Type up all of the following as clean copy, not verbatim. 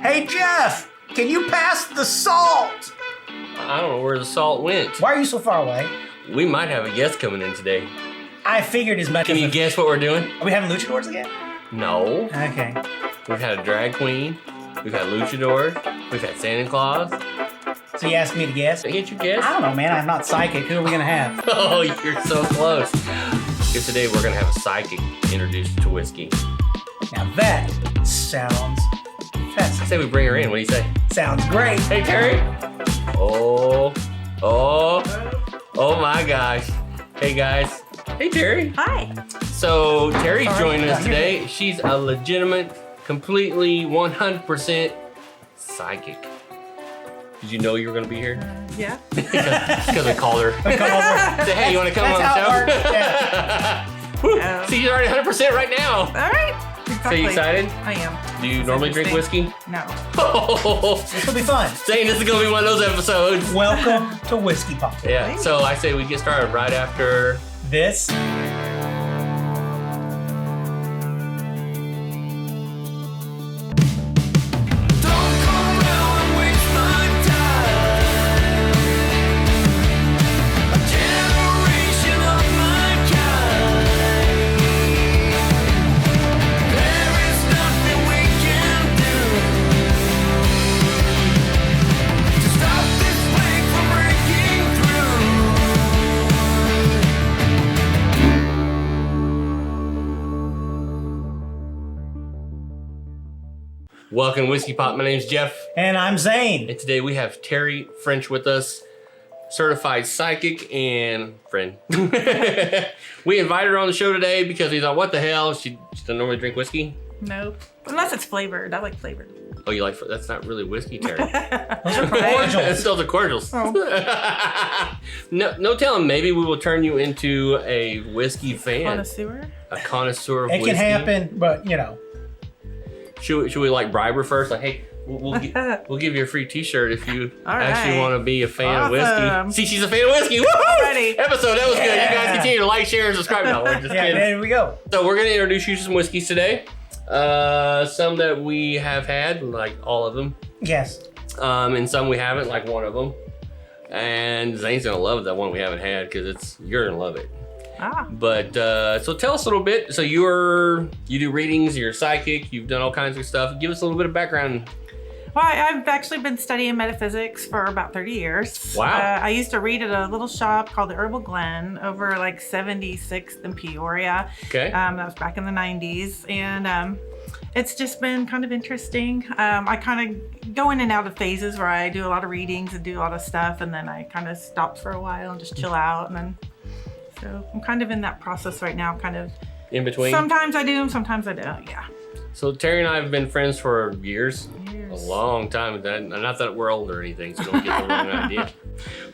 Hey, Jeff, can you pass the salt? I don't know where the salt went. Why are you so far away? We might have a guest coming in today. I figured as much. Can you guess what we're doing? Are we having luchadors again? No. Okay. We've had a drag queen. We've had luchadors. We've had Santa Claus. So you asked me to guess? Can't you guess? I don't know, man. I'm not psychic. Who are we going to have? Oh, you're so close. Because today we're going to have a psychic introduced to whiskey. Now that sounds I fascinating. say we bring her in. What do you say? Sounds great. Hey, Terry. Oh my gosh. Hey, guys. Hey, Terry. Hi. So Terry's Sorry. joining us No, you're today. She's a legitimate, completely 100% psychic. Did you know you were going to be here? Yeah. Because I called her. Come over. Say, hey, you want to come That's on how it the works. show? Yeah. Woo. Oh. See, you're already 100% right now. All right. So Exactly. you excited? I am. Do you It's normally drink interesting. whiskey? No. This will be fun. Saying this is going to be one of those episodes. Welcome to Whiskey Pop. Yeah, so I say we get started right after. This Welcome to Whiskey Pop. My name's Jeff. and I'm Zane. And today we have Terry French with us, certified psychic and friend. We invited her on the show today because we thought, what the hell? She doesn't normally drink whiskey. Nope. Unless it's flavored. I like flavored. Oh, you like, that's not really whiskey, Terry. Those are Cordials. cordials. Those are cordials. Oh. No telling. Maybe we will turn you into a whiskey fan. Connoisseur. A connoisseur of It whiskey. can happen, but you know. Should we like bribe her first? Like, hey, we'll give you a free T-shirt if you All actually right. want to be a fan of Awesome. whiskey. See, she's a fan of whiskey. Woo! Alrighty. Episode, that was good. You guys Yeah. continue to like, share, and subscribe. No, we're just Yeah, kidding. there we go. So we're gonna introduce you to some whiskeys today. Some that we have had, like all of them, Yes. and some we haven't, like one of them. And Zane's gonna love that one we haven't had because you're gonna love it. Ah. But so tell us a little bit. So you do readings. You're a psychic. You've done all kinds of stuff. Give us a little bit of background. Well, I've actually been studying metaphysics for about 30 years. Wow. I used to read at a little shop called the Herbal Glen over like 76th in Peoria. Okay. That was back in the 90s. And it's just been kind of interesting. I kind of go in and out of phases where I do a lot of readings and do a lot of stuff. And then I kind of stop for a while and just chill out. And then, so I'm kind of in that process right now, kind of. In between. Sometimes I do them, sometimes I don't. Yeah. So Terry and I have been friends for years. Years. A long time. Not that we're old or anything, so don't get the wrong idea.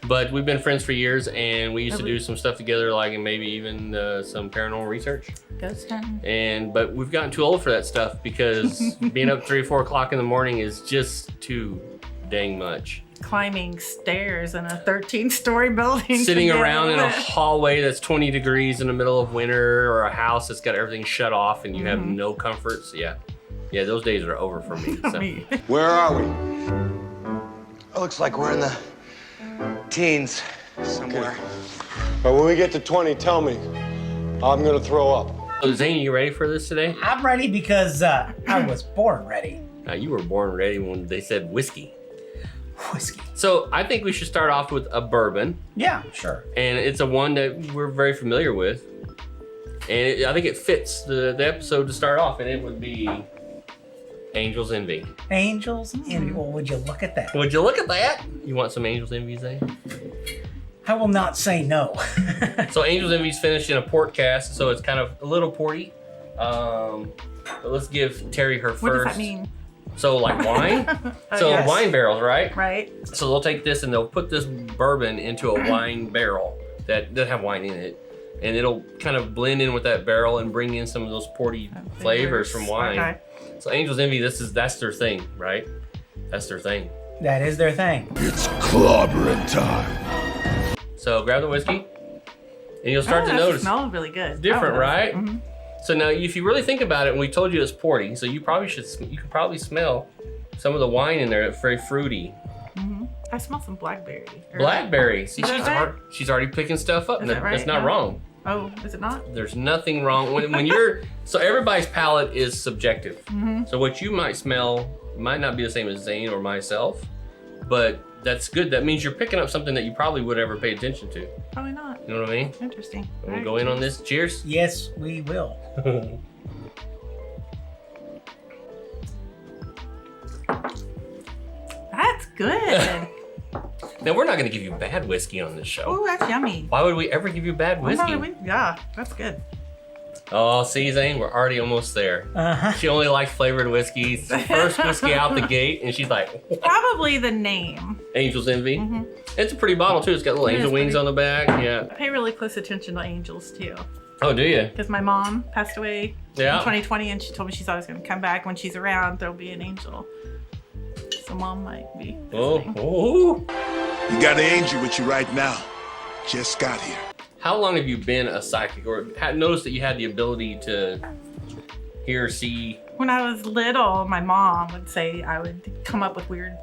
But we've been friends for years, and we used to do some stuff together, like and maybe even some paranormal research. Ghost hunting. But we've gotten too old for that stuff because being up 3 or 4 o'clock in the morning is just too dang much. Climbing stairs in a 13-story building. Sitting to get around in a lit. hallway that's 20 degrees in the middle of winter, or a house that's got everything shut off and you have no comforts. Yeah, those days are over for me. So. Me. Where are we? It looks like we're in the teens somewhere. But when we get to 20, tell me. I'm gonna throw up. So Zane, you ready for this today? I'm ready because I was born ready. You were born ready when they said whiskey. Whiskey. So I think we should start off with a bourbon, Yeah, sure. and it's a one that we're very familiar with, and I think it fits the episode to start off, and it would be Angel's Envy. Angels and well, would you look at that? Would you look at that? You want some Angel's Envy, Zane? I will not say no. So Angel's Envy is finished in a port cask, so it's kind of a little porty. But let's give Terry her first. What does that mean? So like wine? So yes. wine barrels, right? Right. So they'll take this and they'll put this bourbon into a wine barrel that doesn't have wine in it. And it'll kind of blend in with that barrel and bring in some of those porty flavors from wine. Okay. So Angel's Envy, that's their thing, right? That's their thing. That is their thing. It's clobbering time. So grab the whiskey and you'll start to It notice. smells really good. It's different, right? Mm-hmm. So now if you really think about it, and we told you it's porty, so you could probably smell some of the wine in there. It's very fruity. I smell some blackberry. Blackberry. See, Is that she's already picking stuff up. Is that right? That's not Yeah. wrong. Oh, is it not? There's nothing wrong when you're. So everybody's palate is subjective. So what you might smell might not be the same as Zane or myself, but that's good. That means you're picking up something that you probably would ever pay attention to. Probably not. You know what I mean? Interesting. We'll go in on this. Cheers. Yes, we will. That's good. Now we're not going to give you bad whiskey on this show. Oh, that's yummy. Why would we ever give you bad whiskey? Yeah, that's good. Oh, see, Zane, we're already almost there. She only likes flavored whiskeys. First whiskey out the gate, and she's like, Probably the name. Angel's Envy. It's a pretty bottle too. It's got little It angel is wings pretty. on the back. Yeah. I pay really close attention to angels too. Oh, do you? Because my mom passed away Yeah. in 2020, and she told me she's always going to come back. When she's around, there'll be an angel. So mom might be visiting. Oh. You got an angel with you right now. Just got here. How long have you been a psychic, or noticed that you had the ability to hear, see? When I was little, my mom would say I would come up with weird,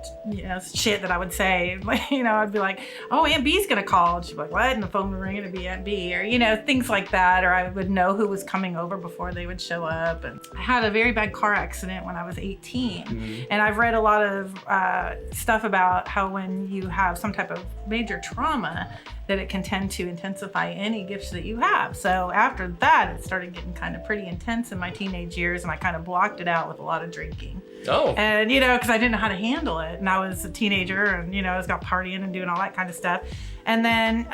shit that I would say. I'd be like, "Oh, Aunt B's gonna call," and she'd be like, "What?" And the phone would ring, and it'd be Aunt B, or things like that. Or I would know who was coming over before they would show up. And I had a very bad car accident when I was 18, and I've read a lot of stuff about how when you have some type of major trauma, that it can tend to intensify any gifts that you have. So after that, it started getting kind of pretty intense in my teenage years, and I kind of blocked it out with a lot of drinking. Oh. And, because I didn't know how to handle it. And I was a teenager, and, I was got partying and doing all that kind of stuff. And then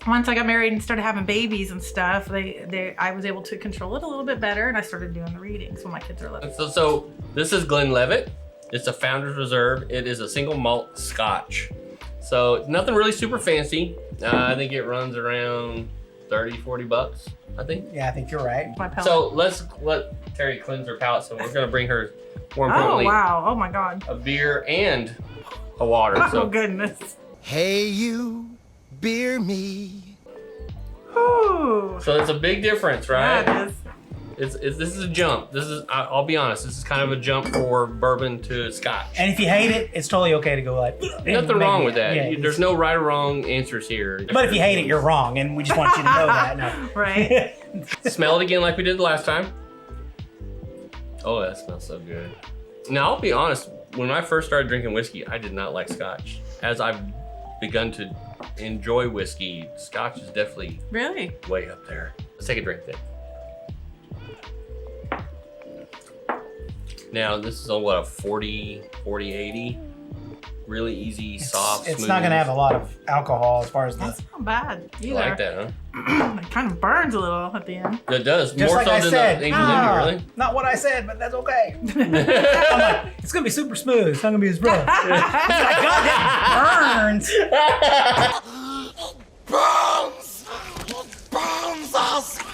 once I got married and started having babies and stuff, I was able to control it a little bit better, and I started doing the readings when my kids are little. So this is Glenlivet. It's a Founder's Reserve. It is a single malt Scotch. So nothing really super fancy. I think it runs around $30-40, I think. Yeah, I think you're right. My pellet. So let's let Terry cleanse her palate. So we're gonna bring her, more Oh, importantly, wow. Oh, my God. a beer and a water. Oh, So goodness. Hey, you, beer me. Ooh. so it's a big difference, right? Yeah, it is. This is a jump. I'll be honest, this is kind of a jump for bourbon to Scotch. And if you hate it, it's totally okay to go like. Nothing wrong with that. Yeah, There's no right or wrong answers here. But if you hate it, you're wrong, and we just want you to know that. No. Right. Smell it again like we did the last time. Oh, that smells so good. Now, I'll be honest, when I first started drinking whiskey, I did not like Scotch. As I've begun to enjoy whiskey, Scotch is definitely Really? way up there. Let's take a drink then. Now, this is on what, a 40, 80? Really easy, soft, It's smooth. not going to have a lot of alcohol as far as the. That's not bad You either. like that, huh? It kind of burns a little at the end. It does. Just More like so I than said. the Angel's Envy, really? Not what I said, but that's okay. I'm like, it's going to be super smooth. It's not going to be as rough. Like, God, that burns.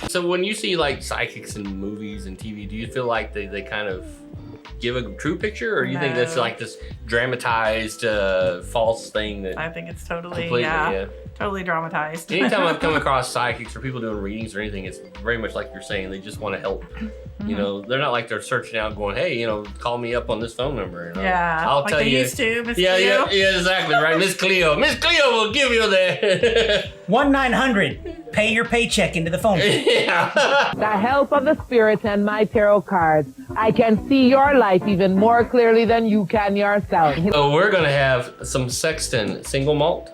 So when you see like psychics in movies and TV, do you feel like they kind of give a true picture, or do you think that's No. like this dramatized false thing that I think it's totally, completely, yeah. totally dramatized. Anytime I've come across psychics or people doing readings or anything, it's very much like you're saying, they just want to help. You know, they're not like they're searching out going, hey, call me up on this phone number. And Yeah, I'll like tell they you. used to, Miss Yeah, Cleo. yeah, exactly, right. Miss Cleo. Miss Cleo will give you the 1-900. Pay your paycheck into the phone. yeah. The help of the spirits and my tarot cards, I can see your life even more clearly than you can yourself. So we're gonna have some Sexton single malt.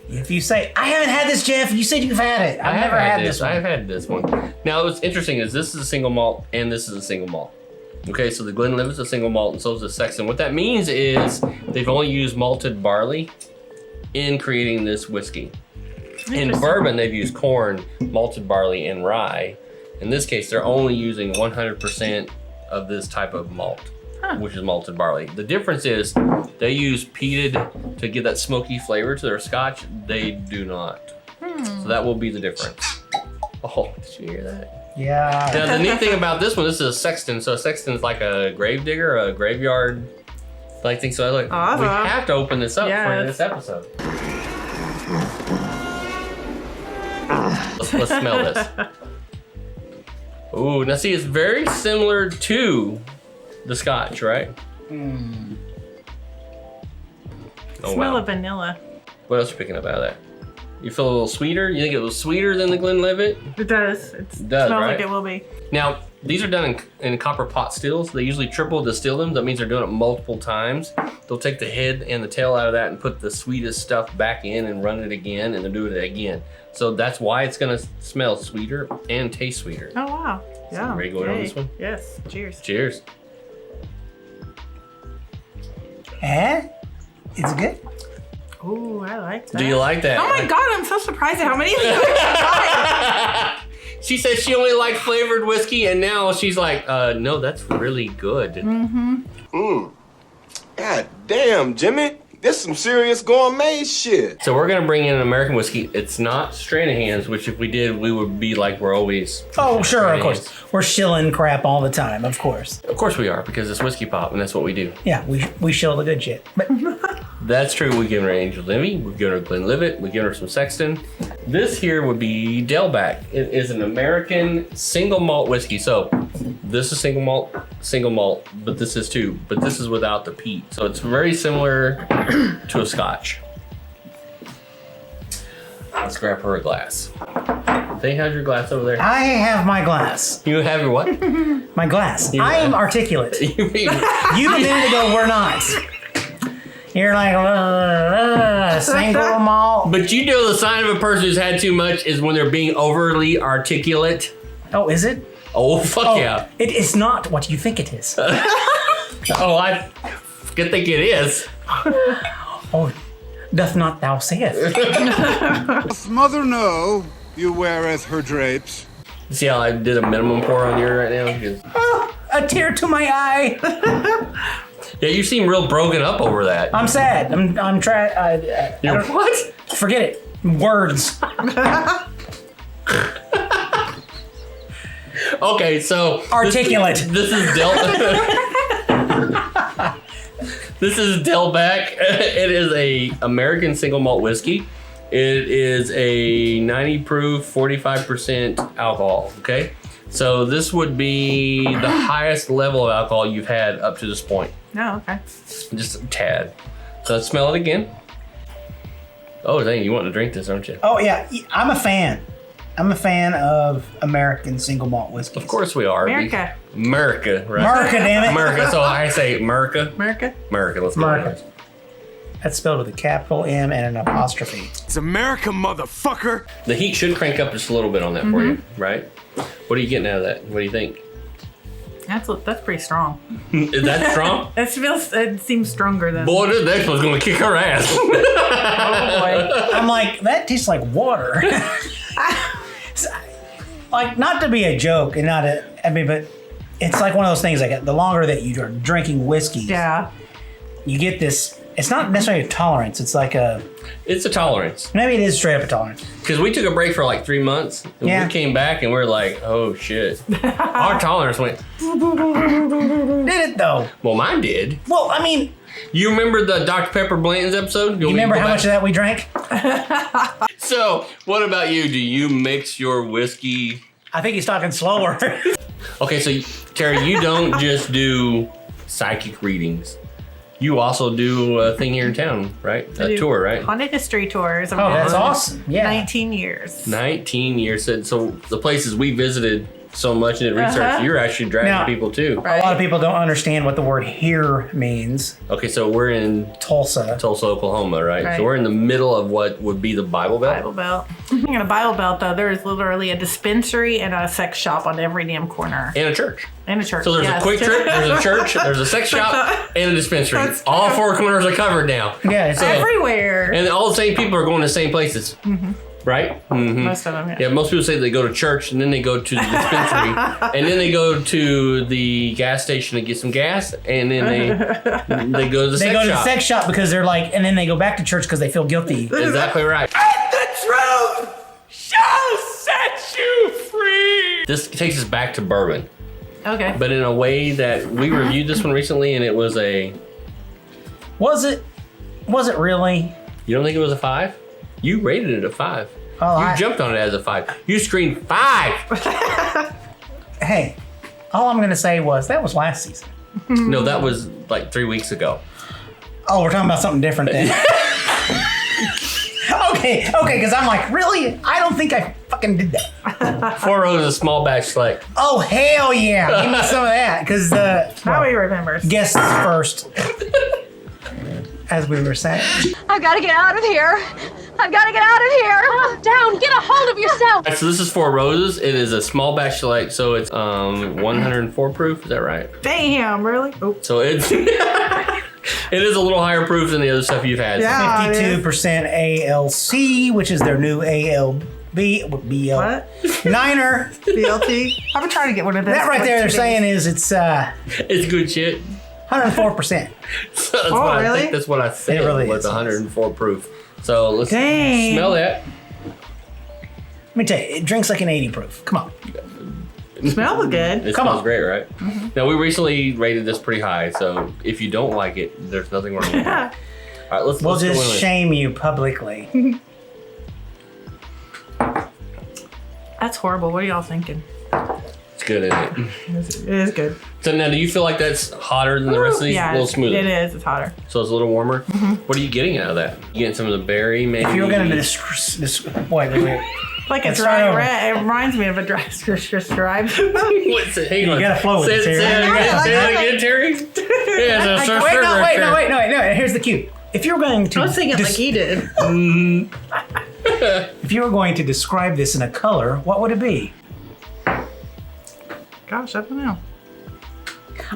If you say, I haven't had this, Jeff, you said you've had it. I've never had this one. I've had this one. Now, what's interesting is this is a single malt and this is a single malt. Okay, so the Glenlivet's a single malt and so is the Sexton. What that means is they've only used malted barley in creating this whiskey. In bourbon, they've used corn, malted barley, and rye. In this case, they're only using 100% of this type of malt, which is malted barley. The difference is they use peated to give that smoky flavor to their Scotch. They do not. So that will be the difference. Oh, did you hear that? Yeah. Now, the neat thing about this one, this is a Sexton. So a Sexton is like a grave digger, a graveyard like thing. So I was like, we Awesome. have to open this up for Yes. this episode. Let's smell this. Ooh, now see, it's very similar to the Scotch, right? Oh, Smell wow. of vanilla. What else are you picking up out of that? You feel a little sweeter? You think it was sweeter than the Glenlivet? It does. It does, smells right? like it will be. Now, these are done in copper pot stills. They usually triple distill them. That means they're doing it multiple times. They'll take the head and the tail out of that and put the sweetest stuff back in and run it again and then do it again. So that's why it's gonna smell sweeter and taste sweeter. Oh, wow. Yeah. ready to go in on this one? Yes. Cheers. Cheers. It's good. Ooh, I like that. Do you like that? Oh my God, I'm so surprised at how many of these are. She said she only liked flavored whiskey, and now she's like, no, that's really good. God damn, Jimmy. This some serious gourmet shit. So we're gonna bring in an American whiskey. It's not Stranahan's, which if we did, we would be like we're always. Oh, sure, of Stranahan's. course. We're shilling crap all the time, of course. Of course we are, because it's whiskey pop, and that's what we do. Yeah, we shill the good shit. But That's true. We give her Angel Livy, we give her Glenlivet, we give her some Sexton. This here would be Delback. It is an American single malt whiskey. So this is single malt, but this is too. But this is without the peat. So it's very similar to a Scotch. Let's grab her a glass. They have your glass over there. I have my glass. You have your what? My glass. You I am have- articulate. You mean You a minute ago were not. You're like, single malt. But you know the sign of a person who's had too much is when they're being overly articulate. Oh, is it? Oh, fuck yeah. It is not what you think it is. Oh, I good think it is. Oh, doth not thou sayest? Doth mother know you weareth her drapes? See how I did a minimum pour on you right now? 'Cause- A tear to my eye. Yeah, you seem real broken up over that. I'm sad. I'm trying. You're what? Forget it. Words. Okay, so Articulate. This is Del. This is Delback. It is a American single malt whiskey. It is a 90 proof, 45% alcohol. Okay, so this would be the highest level of alcohol you've had up to this point. No, okay. Just a tad. So let's smell it again. Oh, dang, you want to drink this, aren't you? Oh yeah, I'm a fan. I'm a fan of American single malt whiskey. Of course we are. America. America, right? America, damn it. America. So I say America. America? America. Let's go. America. That's spelled with a capital M and an apostrophe. It's America, motherfucker! The heat should crank up just a little bit on that for you, right? What are you getting out of that? What do you think? That's pretty strong. Is that strong? It seems stronger than. Boy, this next one's gonna kick her ass. Oh boy. I'm like, that tastes like water. Like, not to be a joke and not a, I mean, but it's like one of those things, like the longer that you are drinking whiskey, Yeah. you get this, it's not necessarily a tolerance, it's like a, It's a tolerance. maybe it is straight up a tolerance. Because we took a break for like 3 months. And Yeah. we came back and we are like, oh shit. Our tolerance went, Did it though? well, mine did. Well, I mean, You remember the Dr. Pepper Blanton's episode? you remember how much of that we drank? So, what about you? Do you mix your whiskey? I think he's talking slower. Okay, so Terry, you don't just do psychic readings. You also do a thing here in town, right? I A do tour, right? Haunted history tours. Oh, that's awesome. Yeah. 19 years. 19 years. So the places we visited so much and did research, you're actually dragging Now- people too. A lot of people don't understand what the word here means. Okay, so we're in Tulsa. Tulsa, Oklahoma, right? Right. So we're in the middle of what would be the Bible Belt. Bible Belt. In a Bible Belt, though, there is literally a dispensary and a sex shop on every damn corner. And a church. And a church. So there's yes. a quick trip, there's a church, there's a sex shop, and a dispensary. That's true. All four corners are covered now. Yeah, it's Everywhere. And all the same people are going to the same places. Right? Mm-hmm. Most of them, yeah. Yeah, most people say they go to church and then they go to the dispensary and then they go to the gas station to get some gas and then they go to the they sex go to the shop. sex shop because they're like, and then they go back to church because they feel guilty. Exactly right. The truth shall set you free. This takes us back to bourbon, Okay. but in a way that we reviewed this one recently and it was a. Was it really? You don't think it was a 5? You rated it a 5. Oh, You I- jumped on it as a 5. You screamed 5. Hey, all I'm going to say was that was last season. No, that was like 3 weeks ago. Oh, we're talking about something different then. Okay, because I'm like, really? I don't think I fucking did that. 4 Roses small batch select. Oh, hell yeah. Give me some of that, because Now he remembers. guests first. As we were saying. I've got to get out of here. I've got to get out of here. Calm down. Get a hold of yourself. All right, so this is 4 Roses. It is a small batch select, so it's 104 proof. Is that right? Damn, really? Oh. So it's it is a little higher proof than the other stuff you've had. Yeah. 52% ALC, which is their new BL What? Niner. BLT? I've been trying to get one of those. That right for there, they're 2 days. saying is it's It's good shit. 104%. So that's Oh, what I really? think that's what I said. It really was is. 104 proof. So let's Dang. smell that. Let me tell you, it drinks like an 80 proof. Come on. It smells good. It Come smells on. great, right? Now we recently rated this pretty high, so if you don't like it, there's nothing wrong with it. All right, let's We'll go in just with it. shame you publicly. That's horrible. What are y'all thinking? It's good, isn't it? It is good. So now, do you feel like that's hotter than the rest of these? Yeah, a little smoother. it is. It's hotter. So it's a little warmer. What are you getting out of that? You getting some of the berry, maybe? If you were going to wait. Like a Let's dry start over. red. It reminds me of a dry stripe. What's it? Hang on. gotta flow with say it, Terry. Say that again, Terry. Yeah, it's a Wait, no. Here's the cue. If you were going to I was thinking like he did. if you were going to describe this in a color, what would it be? Gosh, I don't know.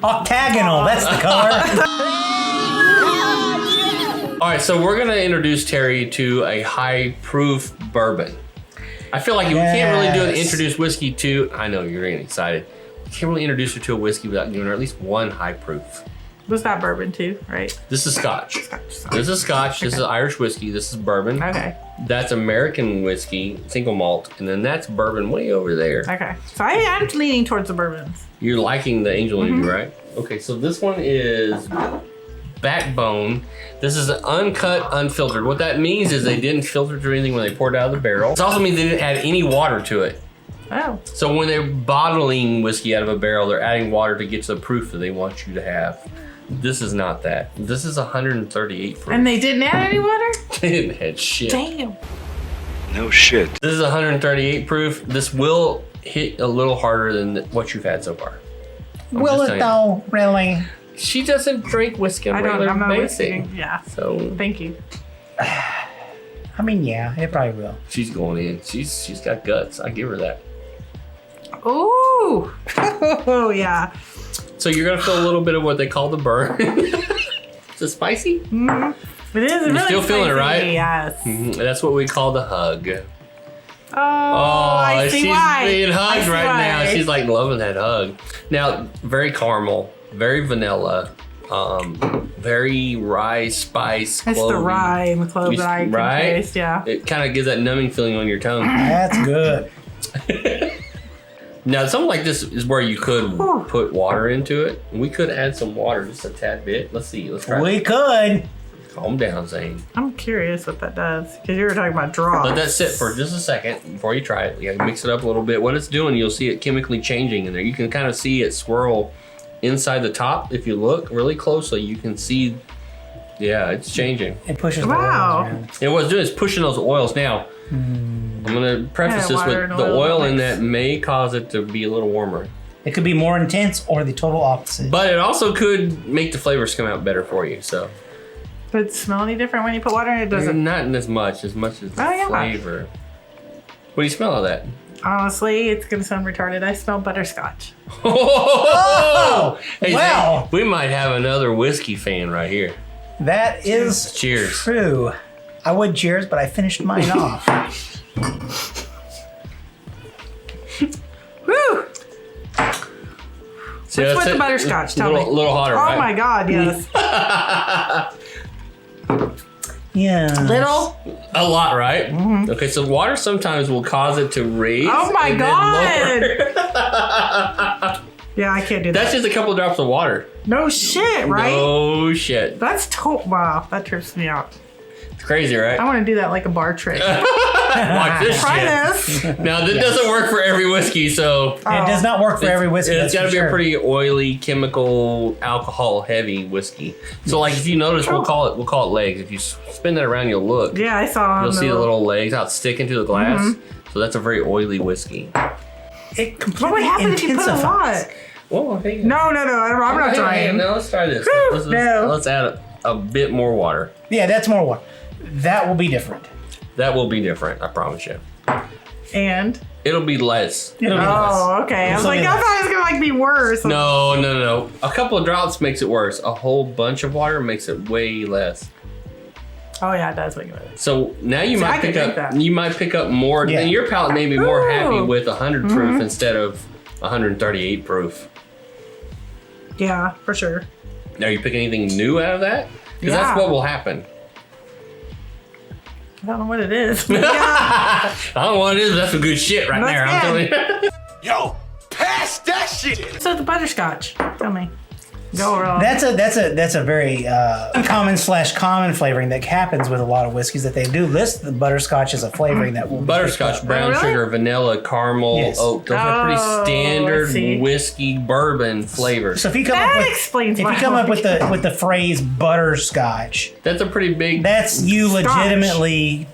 Octagonal, that's the color. All right, so we're gonna introduce Terry to a high proof bourbon. I feel like we can't really do an Yes. introduce whiskey to. I know you're getting excited. You can't really introduce her to a whiskey without giving her at least one high proof. Was that bourbon too, right? This is Scotch. Scotch. This is Scotch. This is Irish whiskey. This is bourbon. Okay. That's American whiskey, single malt, and then that's bourbon way over there. Okay. So I'm leaning towards the bourbons. You're liking the Angel Navy, right? Okay, so this one is Backbone. This is an uncut, unfiltered. What that means is they didn't filter through anything when they poured it out of the barrel. It also means they didn't add any water to it. Oh. So when they're bottling whiskey out of a barrel, they're adding water to get to the proof that they want you to have. This is not that. This is 138 proof. And they didn't add any water? They didn't add shit. Damn. No shit. This is 138 proof. This will hit a little harder than what you've had so far. I'm Will just it telling you. though, really? She doesn't drink whiskey on a I don't. regular I'm not basis. listening. Yeah. So Thank you. I mean, yeah, it probably will. she's going in. She's got guts. I give her that. Ooh. Oh yeah. So you're gonna feel a little bit of what they call the burn. Is it spicy? It is. You're really still feeling it, right? Yes. That's what we call the hug. Oh, I see she's why. being I hugged see right why. now. She's like loving that hug. Now, very caramel, very vanilla, very rye spice. It's the clovey. rye and the clove that I can Right? taste. Yeah. It kind of gives that numbing feeling on your tongue. That's good. Now, something like this is where you could put water into it. We could add some water, just a tad bit. Let's see. Let's try. We could. Calm down, Zane. I'm curious what that does because you were talking about draw. Let that sit for just a second before you try it. You gotta mix it up a little bit. What it's doing, you'll see it chemically changing in there. You can kind of see it swirl inside the top. If you look really closely, you can see, yeah, it's changing. It pushes Wow. the oils around. And what it's doing is pushing those oils. Now, I'm gonna preface Yeah, this water with and the oil oil in mix. that may cause it to be a little warmer. It could be more intense or the total opposite. But it also could make the flavors come out better for you. So Does it smell any different when you put water in it? Doesn't. not as much as the Oh, yeah. flavor. What do you smell of that? Honestly, it's gonna sound retarded. I smell butterscotch. Oh! Hey, Wow. Zane, we might have another whiskey fan right here. That is Cheers. true. I would cheers, but I finished mine off. Woo! See, What's that's with the it. butterscotch? Tell little, me. little hotter, Oh right? my God! Yes. Yeah. Little. A lot, right? Okay, so water sometimes will cause it to raise. Oh my and then God! lower. Yeah, I can't do That's that. just a couple drops of water. No shit, right? No shit. That's wow. That trips me out. It's crazy, right? I want to do that like a bar trick. Watch this Try shit. this. Now, that doesn't work for every whiskey, so... It does not work for every whiskey. It's got to that's be for a sure. pretty oily, chemical, alcohol-heavy whiskey. So, like, if you notice, we'll call it legs. If you spin that around, you'll look. Yeah, I saw. You'll see the little legs out sticking to the glass. So that's a very oily whiskey. It completely What would happen if you put a intensifies. lot? Well, hey, No, I'm not trying. Now let's try this. No. Let's add a bit more water. Yeah, that's more water. That will be different. That will be different, I promise you. And? It'll be less. It'll be less. Oh, okay. I was like, I thought it was gonna like be worse. No. A couple of drops makes it worse. A whole bunch of water makes it way less. Oh yeah, it does make it better. So now you might pick can up. drink that. You might pick up more. Yeah. And your palate may be more happy Ooh. with 100 proof instead of 138 proof. Yeah, for sure. Now you pick anything new out of that? Because Yeah. that's what will happen. I don't know what it is. Yeah. I don't know what it is, but that's some good shit right there. I'm telling you. Yo, pass that shit. So the butterscotch. Tell me. Go wrong. That's a very common flavoring that happens with a lot of whiskeys that they do list the butterscotch as a flavoring that will be Butterscotch, brown really? sugar, vanilla, caramel, Yes. oak. Those are pretty Oh, I see. standard whiskey bourbon flavors. So if you come That up with explains if why you I come up like with the phrase butterscotch, That's a pretty big. that's you Scotch. legitimately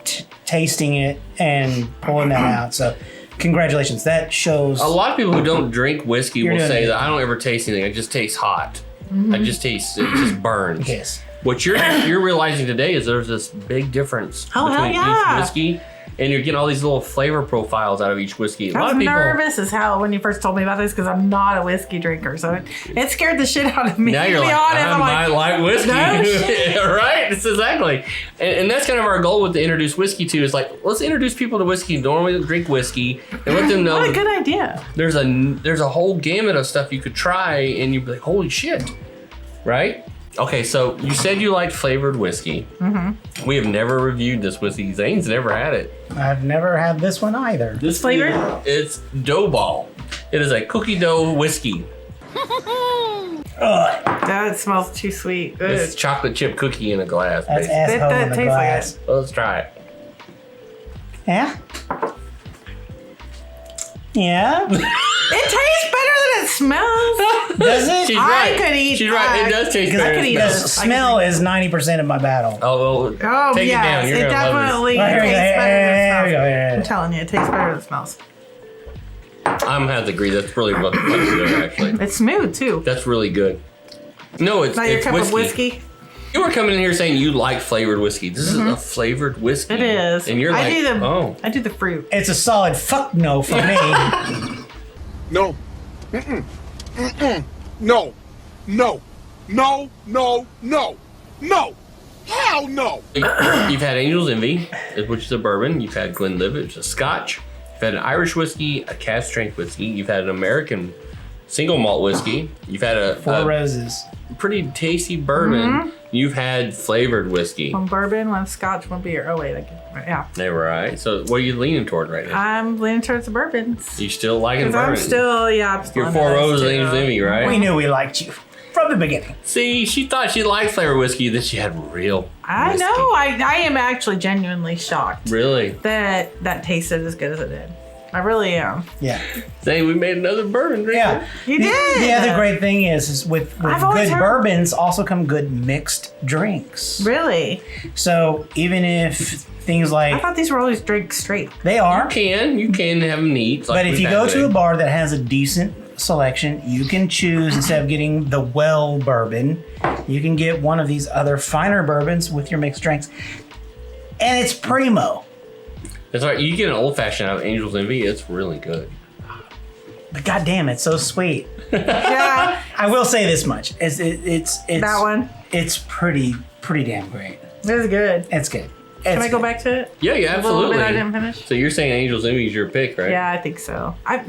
tasting it and pulling that out. So congratulations. That shows A lot of people who don't drink whiskey You're will doing say it. that I don't ever taste anything. I just taste hot. I just taste it just burns. yes. What you're realizing today is there's this big difference Oh, hell between yeah. each whiskey, and you're getting all these little flavor profiles out of each whiskey. A I lot was of people. nervous as hell when you first told me about this because I'm not a whiskey drinker, so it scared the shit out of me. Now to you're be like, honest. I I'm might like whiskey. No shit. Right? It's exactly. And that's kind of our goal with the introduce whiskey too. Is like, let's introduce people to whiskey who normally drink whiskey and let them know What a that good idea. there's a whole gamut of stuff you could try and you'd be like, holy shit. Right? Okay, so you said you liked flavored whiskey. Mm-hmm. We have never reviewed this whiskey. Zane's never had it. I've never had this one either. This Flavored? It's dough ball. It is a cookie dough whiskey. That smells too sweet. It's chocolate chip cookie in a glass. That's basically. asshole that in the tastes like glass. Well, let's try it. Yeah? Yeah? It tastes better than it smells. Does it? She's I right. could eat She's right. It does taste Because better. could eat than it. it the smells. smell is 90% of my battle. Oh, well, Oh, take yes. it down. You're It gonna love definitely Oh, here we go. tastes better Here than we it go. smells. Here we I'm go. telling you, it tastes better than it smells. this. I'm gonna have to agree. That's really fucking good, actually. It's smooth, too. That's really good. No, it's Not your it's cup whiskey. of whiskey? You were coming in here saying you like flavored whiskey. This is a flavored whiskey. It is. And you're like, I do the fruit. It's a solid fuck no for me. No. No. No. No. No. No. No. Hell no. You've had Angel's Envy, which is a bourbon. You've had Glenlivet, which is a Scotch. You've had an Irish whiskey, a cask strength whiskey. You've had an American single malt whiskey. You've had a Four Roses. pretty tasty bourbon. You've had flavored whiskey. One bourbon, one scotch, one beer. Oh, wait. Yeah. They were right. So what are you leaning toward right now? I'm leaning towards the bourbons. You still liking Because bourbon? I'm still, I'm still You're into Four those Roses, too. Angel's Envy, right? We knew we liked you from the beginning. See, she thought she liked flavored whiskey, then she had real I whiskey. know. I am actually genuinely shocked Really? that tasted as good as it did. I really am. Yeah. Saying we made another bourbon drink. Yeah. You The- did. The other great thing is with I've always good heard- bourbons also come good mixed drinks. Really? So even if things I like thought these were always drinks straight. they are, You can have them neat. but if you go to a bar that has a decent selection, you can choose instead of getting the well bourbon, you can get one of these other finer bourbons with your mixed drinks. And it's primo. That's right. You get an old fashioned out of Angel's Envy. It's really good. But goddamn, it's so sweet. Yeah. I will say this much: it's That one. It's pretty damn great. It was good. It's good. Can I go back to it? Yeah, A little absolutely. bit I didn't finish? So you're saying Angel's Envy is your pick, right? Yeah, I think so. I'm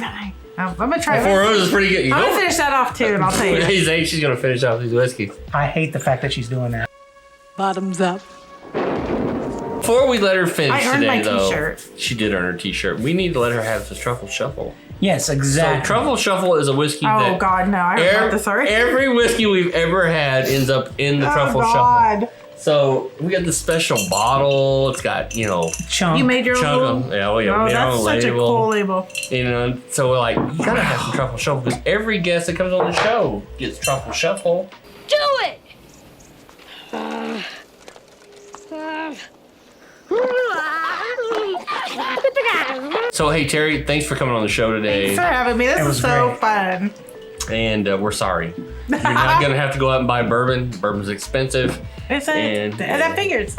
gonna try. Four Roses is pretty good. You I'm go. gonna finish that off too, and I'll tell you. Hey, Zane, she's gonna finish off these whiskeys. I hate the fact that she's doing that. Bottoms up. Before we let her finish I earned today, my though, t-shirt. she did earn her t-shirt. We need to let her have the Truffle Shuffle. Yes, exactly. So Truffle Shuffle is a whiskey Oh that God, no! I heard about this already. every whiskey we've ever had ends up in the Truffle Shuffle. God. So we got this special bottle. It's got, you know, Chunk. You made your chunk own. of, yeah, well, yeah, Oh, made our that's own such a label. cool label. You know, so we're like, you gotta have some truffle shuffle because every guest that comes on the show gets truffle shuffle. Do it! So hey Terry, thanks for coming on the show today. Thanks for having me. This It is was so great. fun. And we're sorry. You're not gonna have to go out and buy bourbon. Bourbon's expensive. It's And- that figures.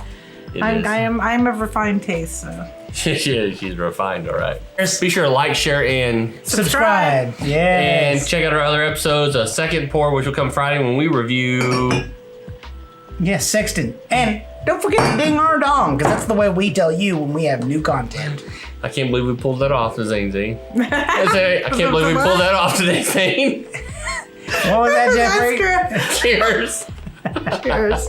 It I'm is. I'm of refined taste, so She's refined, all right. Be sure to like, share, and Subscribe. Yes. and check out our other episodes. A second pour, which will come Friday when we review. Yes, Sexton. And don't forget to ding our dong, because that's the way we tell you when we have new content. I can't believe we pulled that off, Zane Z. I can't believe we pulled that off today, Zane. What was that, Jeffrey? Cheers. Cheers.